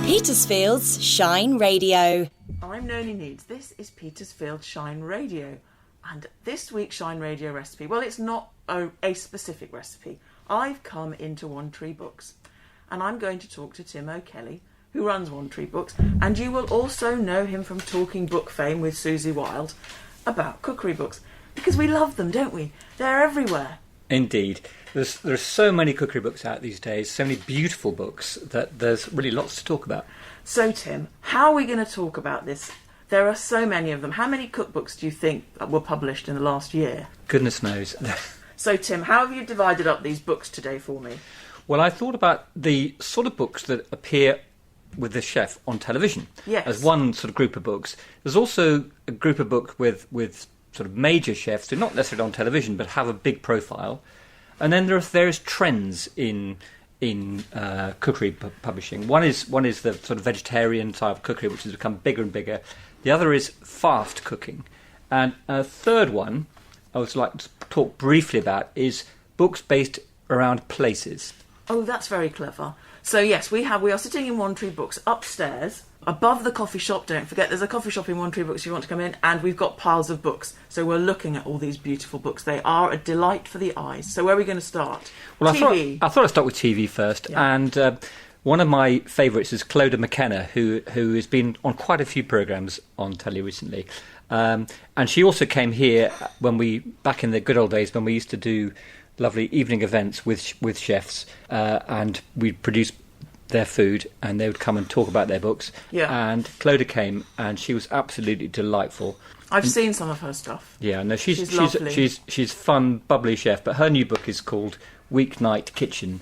Petersfield's Shine Radio. I'm Noni Needs. This is Petersfield Shine Radio. And this week's Shine Radio recipe, well, it's not a specific recipe. I've come into One Tree Books. And I'm going to talk to Tim O'Kelly, who runs One Tree Books. And you will also know him from Talking Book Fame with Susie Wilde about cookery books. Because we love them, don't we? They're everywhere. Indeed. There's so many cookery books out these days, so many beautiful books, that there's really lots to talk about. So, Tim, how are we going to talk about this? There are so many of them. How many cookbooks do you think were published in the last year? Goodness knows. So, Tim, how have you divided up these books today for me? Well, I thought about the sort of books that appear with the chef on television. Yes. As one sort of group of books. There's also a group of books with sort of major chefs who are not necessarily on television but have a big profile. And then there are various trends in cookery publishing. One is the sort of vegetarian type of cookery, which has become bigger and bigger. The other is fast cooking. And a third one I would like to talk briefly about is books based around places. Oh, that's very clever. So yes, we are sitting in One Tree Books upstairs, above the coffee shop. Don't forget, there's a coffee shop in One Tree Books if you want to come in, and we've got piles of books. So we're looking at all these beautiful books. They are a delight for the eyes. So where are we going to start? Well, TV. I thought I'd start with TV first. Yeah. And one of my favourites is Clodagh McKenna, who has been on quite a few programmes on telly recently. And she also came here back in the good old days when we used to do lovely evening events with chefs, and we'd produce their food and they would come and talk about their books. Yeah. And Clodagh came and she was absolutely delightful. I've seen some of her stuff. Yeah, no, she's lovely. She's fun, bubbly chef, but her new book is called Weeknight Kitchen,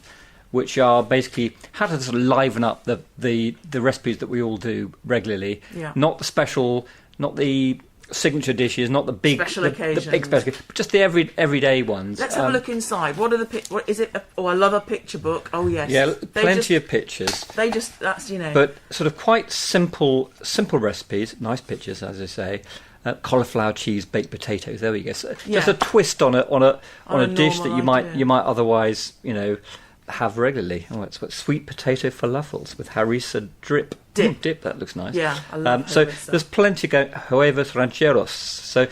which are basically how to sort of liven up the recipes that we all do regularly. Yeah. Not the special, not the signature dishes, not the big special occasions, the big special, but just the everyday ones. Let's have a look inside. What are the what is it? I love a picture book. Oh yes, yeah, plenty of pictures. That's but sort of quite simple recipes, nice pictures, as I say. Cauliflower cheese baked potatoes. There we go. So just a twist on a dish that you might otherwise have regularly. Oh, it's got sweet potato falafels with harissa dip. Dip, that looks nice. Yeah, I love so harissa. There's plenty going. Huevos rancheros. So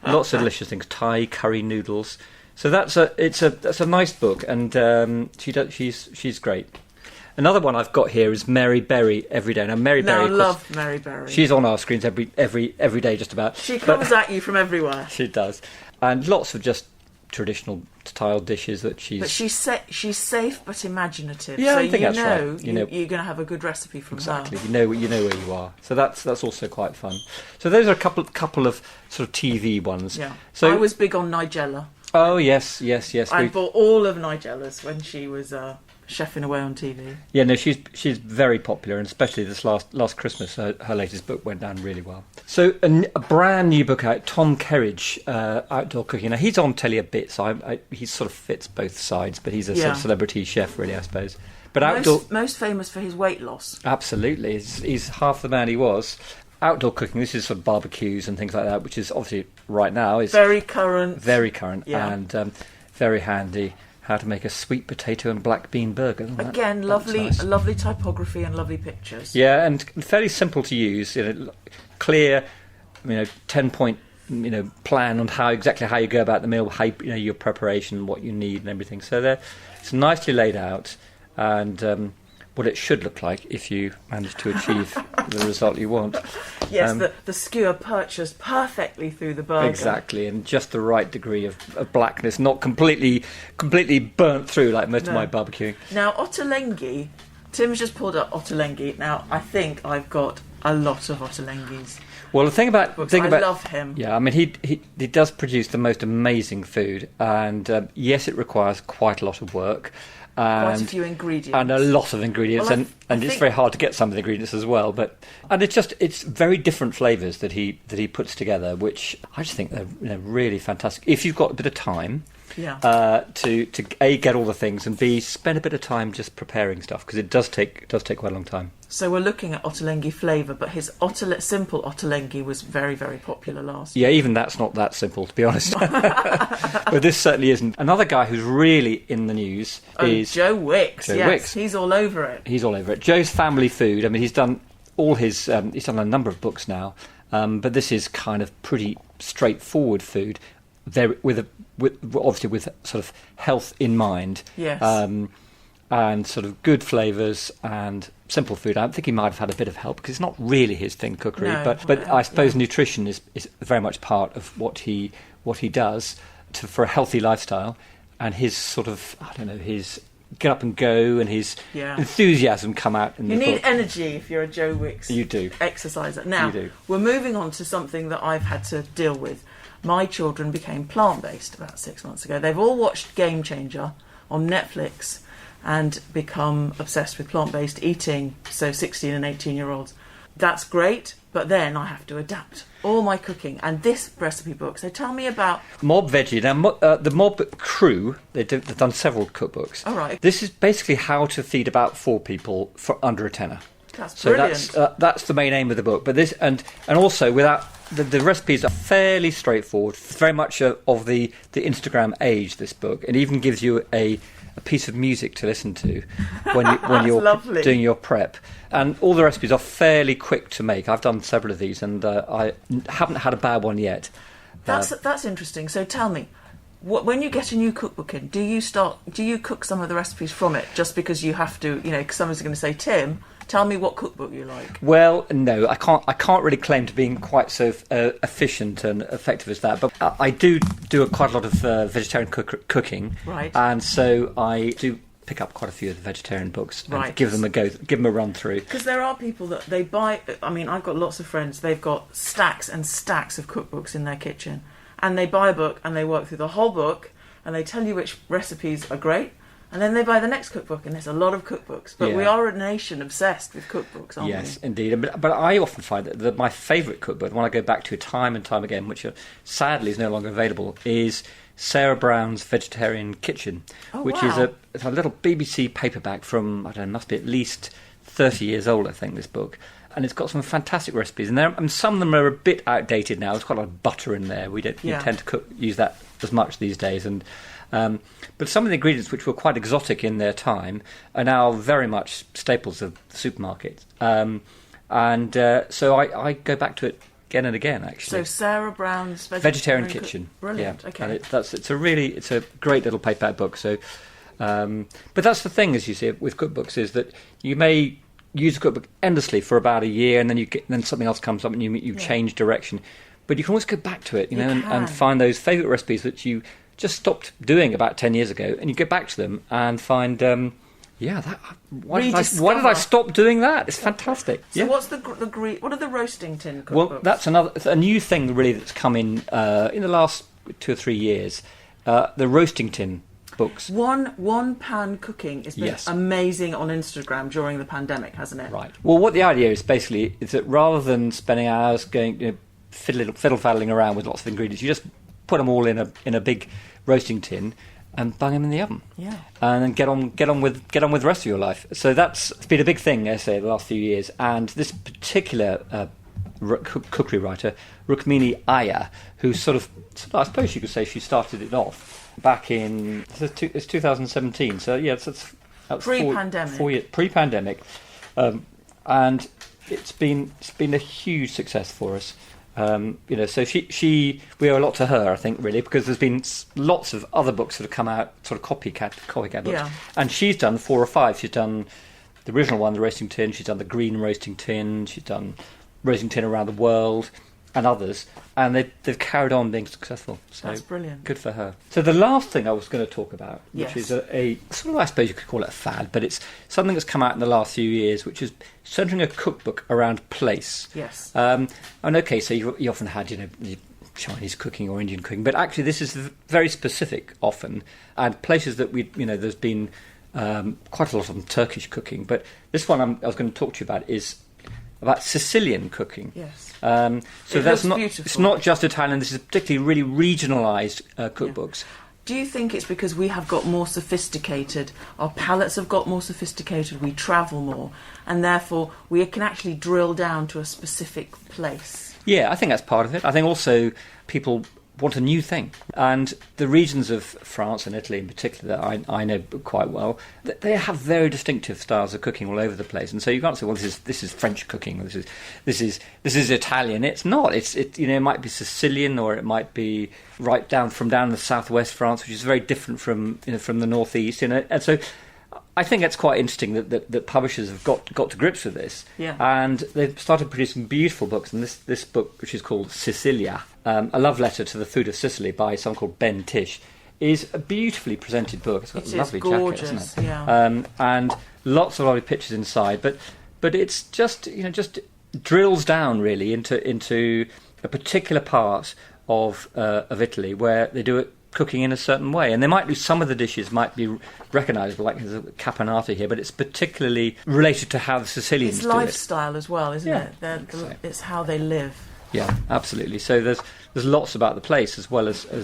lots of delicious things. Thai curry noodles. So that's a nice book, and she's great. Another one I've got here is Mary Berry Everyday. Now Mary Berry, I love Mary Berry. She's on our screens every day just about. She comes at you from everywhere. She does, and lots of just traditional style dishes that she's. But she's safe but imaginative. Yeah, so I think that's right. You're going to have a good recipe from her. Exactly. You know where you are. So that's also quite fun. So those are a couple of sort of TV ones. Yeah. So I was big on Nigella. Oh yes. I bought all of Nigella's when she was chefing away on TV. Yeah, no, she's very popular, and especially this last Christmas, her latest book went down really well. So a brand new book out, Tom Kerridge, Outdoor Cooking. Now he's on telly a bit, so he sort of fits both sides, but he's a sort of celebrity chef, really, I suppose. But most famous for his weight loss. Absolutely, he's half the man he was. Outdoor cooking, this is sort of barbecues and things like that, which is obviously right now is very current, and very handy. How to make a sweet potato and black bean burger. Again, lovely typography and lovely pictures. Yeah, and fairly simple to use. Clear, 10-point, plan on exactly how you go about the meal, how your preparation, what you need, and everything. So it's nicely laid out, and what it should look like if you manage to achieve the result you want. Yes, the skewer perches perfectly through the burger. Exactly, and just the right degree of blackness, not completely burnt through like most of my barbecuing. Now, ottolenghi, Tim's just pulled up ottolenghi. Now, I think I've got a lot of ottolenghis. Well, the thing about I love him. Yeah, I mean, he does produce the most amazing food, and yes, it requires quite a lot of work. Quite a few ingredients. And a lot of ingredients, and it's very hard to get some of the ingredients as well. And it's very different flavours that he puts together, which I just think they're really fantastic. If you've got a bit of time, to A, get all the things, and B, spend a bit of time just preparing stuff, because it does take quite a long time. So we're looking at ottolenghi flavour, but his simple ottolenghi was very, very popular last year. Yeah, even that's not that simple, to be honest. But this certainly isn't. Another guy who's really in the news is Joe Wicks. Joe Yes, Wicks. he's all over it. He's all over it. Joe's Family Food. I mean, he's done all his. He's done a number of books now, but this is kind of pretty straightforward food, obviously with sort of health in mind. Yes. And sort of good flavours and simple food. I think he might have had a bit of help, because it's not really his thing, cookery. No, but I suppose nutrition is very much part of what he does for a healthy lifestyle, and his sort of, I don't know, his get up and go and his enthusiasm come out in the book. You need energy if you're a Joe Wicks exerciser. Now, we're moving on to something that I've had to deal with. My children became plant-based about 6 months ago. They've all watched Game Changer on Netflix and become obsessed with plant-based eating, so 16 and 18-year-olds. That's great, but then I have to adapt all my cooking. And this recipe book, so tell me about... Mob Veggie. Now, the Mob crew, they've done several cookbooks. All right. This is basically how to feed about 4 people for under a tenner. That's brilliant. So that's the main aim of the book. But this, and also without... The recipes are fairly straightforward, very much of the Instagram age, this book, and even gives you a piece of music to listen to when you're lovely. Doing your prep. And all the recipes are fairly quick to make. I've done several of these, and I haven't had a bad one yet. That's interesting. So tell me, when you get a new cookbook in, do you cook some of the recipes from it just because you have to? You know, because someone's going to say, Tim, tell me what cookbook you like. Well, no, I can't really claim to being quite so efficient and effective as that. But I do quite a lot of vegetarian cooking, right? And so I do pick up quite a few of the vegetarian books and give them a go, give them a run through. Because there are people that they buy. I mean, I've got lots of friends. They've got stacks and stacks of cookbooks in their kitchen, and they buy a book and they work through the whole book, and they tell you which recipes are great. And then they buy the next cookbook, and there's a lot of cookbooks. But we are a nation obsessed with cookbooks, aren't we? Yes, indeed. But I often find that my favourite cookbook, the one I go back to time and time again, which sadly is no longer available, is Sarah Brown's Vegetarian Kitchen, which is a little BBC paperback from, I don't know, must be at least 30 years old, I think, this book. And it's got some fantastic recipes. And some of them are a bit outdated now. There's quite a lot of butter in there. We don't tend to use that as much these days. And but some of the ingredients which were quite exotic in their time are now very much staples of supermarkets. So I go back to it again and again, actually. So Sarah Brown's Vegetarian Kitchen. Brilliant, yeah. okay. And it's a great little paperback book. So, but that's the thing, as you see with cookbooks, is that you may use a cookbook endlessly for about a year, and then then something else comes up and you change direction. But you can always go back to it, and find those favourite recipes that you just stopped doing about 10 years ago, and you go back to them and find, why did I stop doing that? It's fantastic. So what's what are the roasting tin cookbooks? Well, that's a new thing really that's come in the last 2 or 3 years. The roasting tin books. One pan cooking has been amazing on Instagram during the pandemic, hasn't it? Right. Well, what the idea is basically is that rather than spending hours going fiddle-faddling around with lots of ingredients, you just put them all in a big roasting tin and bung them in the oven. Yeah. And then get on with the rest of your life. So it's been a big thing, I say, the last few years. And this particular cookery writer, Rukmini Iyer, who sort of, I suppose you could say she started it off back in it's 2017. So yeah, that's pre-pandemic. 4 years pre-pandemic, and it's been a huge success for us. So we owe a lot to her, I think, really, because there's been lots of other books that have come out, sort of copycat books, and she's done 4 or 5. She's done the original one, the roasting tin. She's done the green roasting tin. She's done roasting tin around the world, and others, and they've carried on being successful. So that's brilliant. Good for her. So the last thing I was going to talk about, which is a sort of, I suppose you could call it a fad, but it's something that's come out in the last few years, which is centering a cookbook around place. Yes. So you often had, Chinese cooking or Indian cooking, but actually this is very specific often, and places that there's been quite a lot of Turkish cooking, but this one I was going to talk to you about is about Sicilian cooking. Yes. So that's not. Beautiful. It's not just Italian. This is particularly really regionalised cookbooks. Do you think it's because we have got more sophisticated, our palates have got more sophisticated, we travel more, and therefore we can actually drill down to a specific place? Yeah, I think that's part of it. I think also people want a new thing. And the regions of France and Italy in particular that I know quite well, they have very distinctive styles of cooking all over the place. And so you can't say, well, this is French cooking, or this is Italian. It's not. It might be Sicilian, or it might be right down in the southwest France, which is very different from the northeast. And so I think it's quite interesting that publishers have got to grips with this, and they've started producing beautiful books. And this book, which is called Sicilia, a love letter to the food of Sicily by someone called Ben Tish, is a beautifully presented book. It's got a lovely gorgeous, jacket, isn't it? Yeah. And lots of lovely pictures inside. But it's just drills down really into a particular part of Italy where they do it cooking in a certain way, and some of the dishes might be recognisable, like there's a caponata here, but it's particularly related to how the Sicilians do it. It's lifestyle as well, isn't it? It's how they live. Yeah, absolutely. So there's lots about the place, as well as a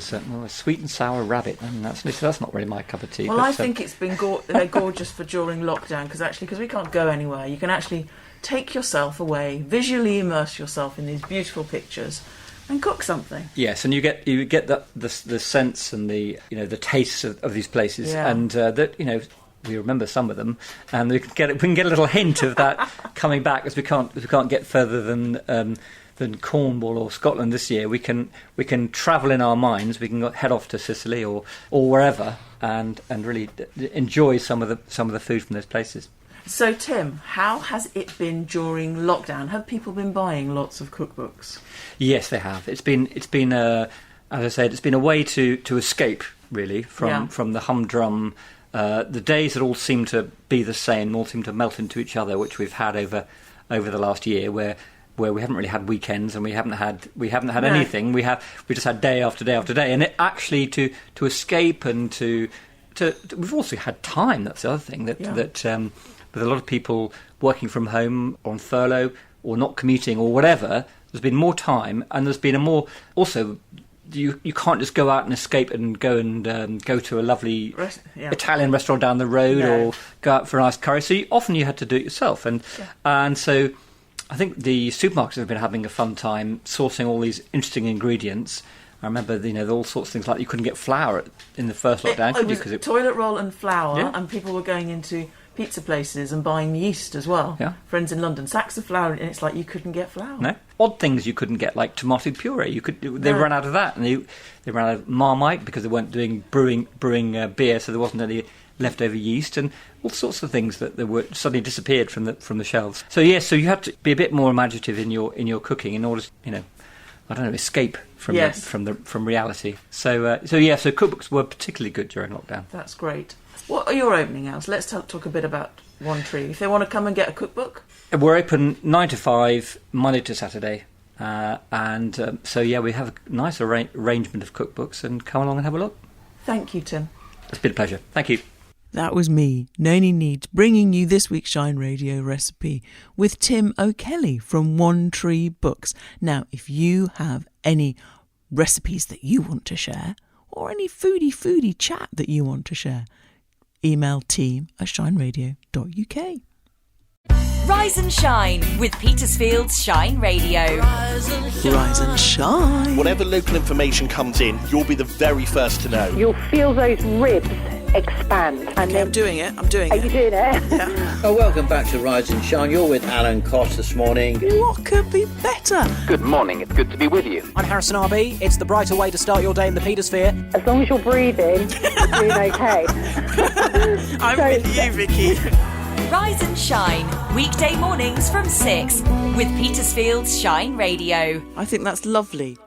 sweet and sour rabbit. I mean, that's not really my cup of tea. Well, I think it's been they're gorgeous for during lockdown, because we can't go anywhere. You can actually take yourself away, visually immerse yourself in these beautiful pictures, and cook something. Yes, and you get the sense and the taste of these places, and that we remember some of them, and we can get a little hint of that coming back, as we can't get further than Cornwall or Scotland this year. We can travel in our minds. We can head off to Sicily or wherever and really enjoy some of the food from those places. So, Tim, how has it been during lockdown? Have people been buying lots of cookbooks? Yes, they have. It's been as I said, it's been a way to escape really from the humdrum. The days that all seem to be the same, all seem to melt into each other, which we've had over the last year, where we haven't really had weekends and we haven't had anything. We just had day after day after day, and it actually to escape and to we've also had time. That's the other thing that with a lot of people working from home or on furlough or not commuting or whatever, there's been more time, and there's been a more also. You can't just go out and escape and go to a lovely Italian restaurant down the road or go out for a nice curry. So often you had to do it yourself, and so I think the supermarkets have been having a fun time sourcing all these interesting ingredients. I remember, there were all sorts of things, like you couldn't get flour in the first lockdown, could you? Because toilet roll and flour, and people were going into pizza places and buying yeast as well. Yeah. Friends in London, sacks of flour, and it's like you couldn't get flour. No. Odd things you couldn't get, like tomato puree. They ran out of that, and they ran out of Marmite because they weren't doing brewing beer, so there wasn't any leftover yeast, and all sorts of things that were suddenly disappeared from the shelves. So so you had to be a bit more imaginative in your cooking in order to escape from reality. So cookbooks were particularly good during lockdown. That's great. What are your opening hours? Let's talk a bit about One Tree. If they want to come and get a cookbook, we're open 9 to 5 Monday to Saturday, we have a nice arrangement of cookbooks, and come along and have a look. Thank you, Tim. It's been a pleasure. Thank you. That was me, Noni Needs, bringing you this week's Shine Radio recipe with Tim O'Kelly from One Tree Books. Now, if you have any recipes that you want to share, or any foodie chat that you want to share, email team@shineradio.uk. Rise and Shine with Petersfield's Shine Radio. Rise and shine. Whatever local information comes in, you'll be the very first to know. You'll feel those ribs expand. And I'm doing it. Are you doing it? Yeah. Oh, welcome back to Rise and Shine. You're with Alan Coss this morning. What could be better? Good morning. It's good to be with you. I'm Harrison RB. It's the brighter way to start your day in the Petersphere. As long as you're breathing, you're doing okay. I'm with you, Vicky. Rise and Shine, weekday mornings from 6 with Petersfield's Shine Radio. I think that's lovely.